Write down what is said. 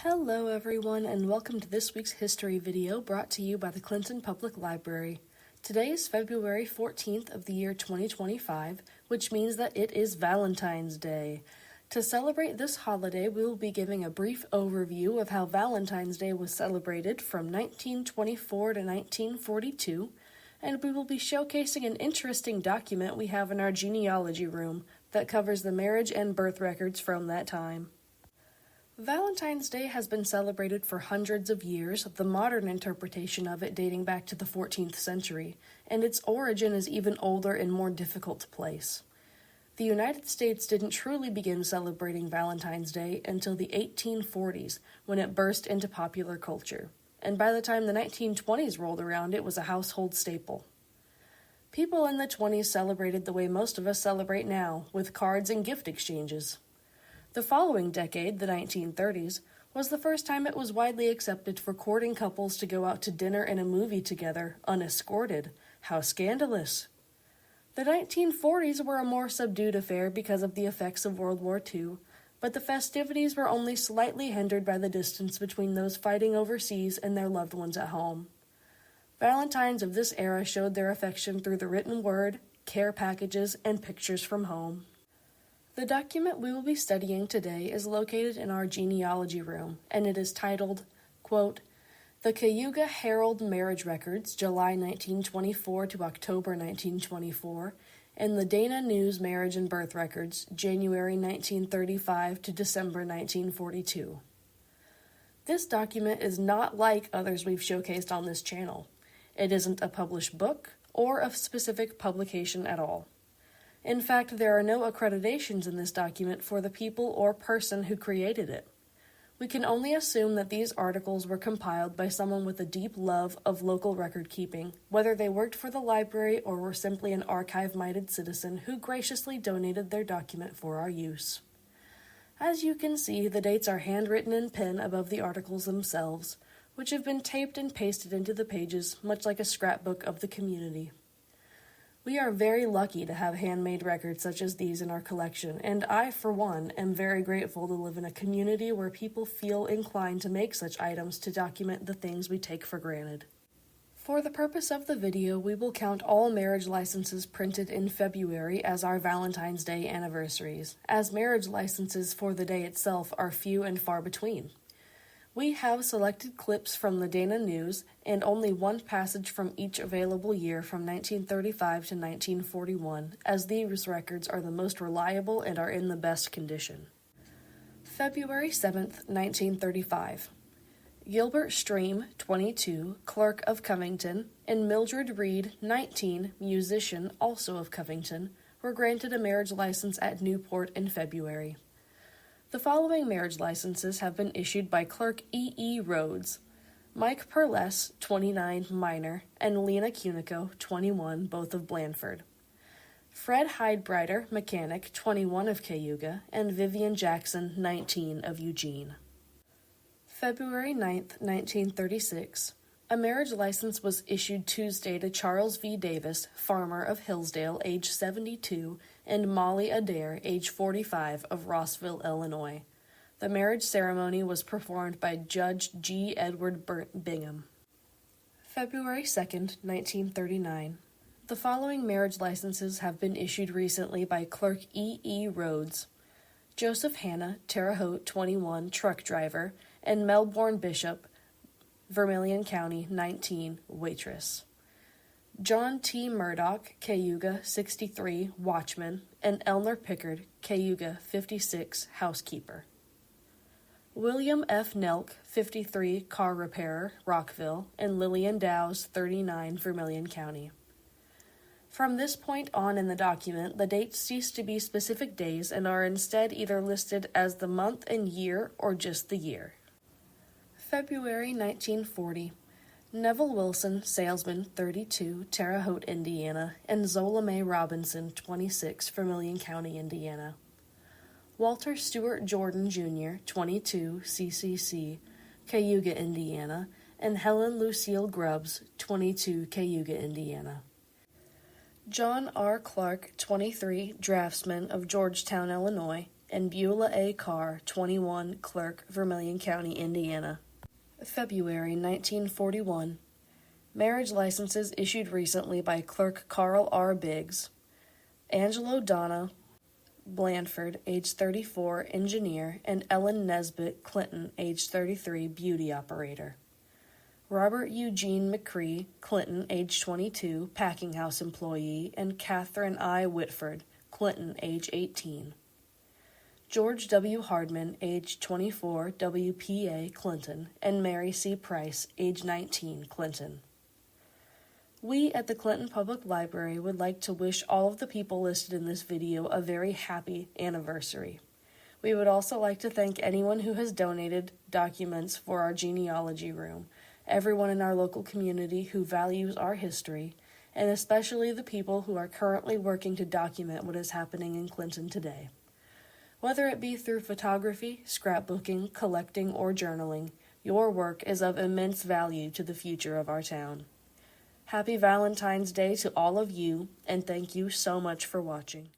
Hello everyone, and welcome to this week's history video brought to you by the Clinton Public Library. Today is February 14th of the year 2025, which means that it is Valentine's Day. To celebrate this holiday, we will be giving a brief overview of how Valentine's Day was celebrated from 1924 to 1942, and we will be showcasing an interesting document we have in our genealogy room that covers the marriage and birth records from that time. Valentine's Day has been celebrated for hundreds of years, the modern interpretation of it dating back to the 14th century, and its origin is even older and more difficult to place. The United States didn't truly begin celebrating Valentine's Day until the 1840s, when it burst into popular culture, and by the time the 1920s rolled around, it was a household staple. People in the 20s celebrated the way most of us celebrate now, with cards and gift exchanges. The following decade, the 1930s, was the first time it was widely accepted for courting couples to go out to dinner and a movie together, unescorted. How scandalous! The 1940s were a more subdued affair because of the effects of World War II, but the festivities were only slightly hindered by the distance between those fighting overseas and their loved ones at home. Valentines of this era showed their affection through the written word, care packages, and pictures from home. The document we will be studying today is located in our genealogy room, and it is titled, quote, The Cayuga Herald Marriage Records, July 1924 to October 1924, and the Dana News Marriage and Birth Records, January 1935 to December 1942. This document is not like others we've showcased on this channel. It isn't a published book or a specific publication at all. In fact, there are no accreditations in this document for the people or person who created it. We can only assume that these articles were compiled by someone with a deep love of local record keeping, whether they worked for the library or were simply an archive-minded citizen who graciously donated their document for our use. As you can see, the dates are handwritten in pen above the articles themselves, which have been taped and pasted into the pages, much like a scrapbook of the community. We are very lucky to have handmade records such as these in our collection, and I, for one, am very grateful to live in a community where people feel inclined to make such items to document the things we take for granted. For the purpose of the video, we will count all marriage licenses printed in February as our Valentine's Day anniversaries, as marriage licenses for the day itself are few and far between. We have selected clips from the Dana News and only one passage from each available year from 1935 to 1941, as these records are the most reliable and are in the best condition. February 7th, 1935. Gilbert Stream, 22, clerk of Covington, and Mildred Reed, 19, musician, also of Covington, were granted a marriage license at Newport in February. The following marriage licenses have been issued by Clerk E. E. Rhodes: Mike Perles, 29, minor, and Lena Cunico, 21, both of Blandford. Fred Hydebreiter, mechanic, 21 of Cayuga, and Vivian Jackson, 19, of Eugene. February 9th, 1936. A marriage license was issued Tuesday to Charles V. Davis, farmer of Hillsdale, age 72, and Molly Adair, age 45, of Rossville, Illinois. The marriage ceremony was performed by Judge G. Edward Bingham. February 2nd, 1939. The following marriage licenses have been issued recently by Clerk E. E. Rhodes: Joseph Hanna, Terre Haute, 21, truck driver, and Melbourne Bishop, Vermillion County, 19, waitress. John T. Murdoch, Cayuga, 63, watchman, and Elner Pickard, Cayuga, 56, housekeeper. William F. Nelk, 53, car repairer, Rockville, and Lillian Dowse, 39, Vermillion County. From this point on in the document, the dates cease to be specific days and are instead either listed as the month and year or just the year. February 1940. Neville Wilson, salesman, 32, Terre Haute, Indiana, and Zola Mae Robinson, 26, Vermillion County, Indiana. Walter Stewart Jordan, Jr., 22, CCC, Cayuga, Indiana, and Helen Lucille Grubbs, 22, Cayuga, Indiana. John R. Clark, 23, draftsman of Georgetown, Illinois, and Beulah A. Carr, 21, clerk, Vermillion County, Indiana. February 1941. Marriage licenses issued recently by Clerk Carl R. Biggs. Angelo Donna Blandford, age 34, engineer, and Ellen Nesbitt Clinton, age 33, beauty operator. Robert Eugene McCree Clinton, age 22, packing house employee, and Catherine I. Whitford Clinton, age 18. George W. Hardman, age 24, WPA, Clinton, and Mary C. Price, age 19, Clinton. We at the Clinton Public Library would like to wish all of the people listed in this video a very happy anniversary. We would also like to thank anyone who has donated documents for our genealogy room, everyone in our local community who values our history, and especially the people who are currently working to document what is happening in Clinton today. Whether it be through photography, scrapbooking, collecting, or journaling, your work is of immense value to the future of our town. Happy Valentine's Day to all of you, and thank you so much for watching.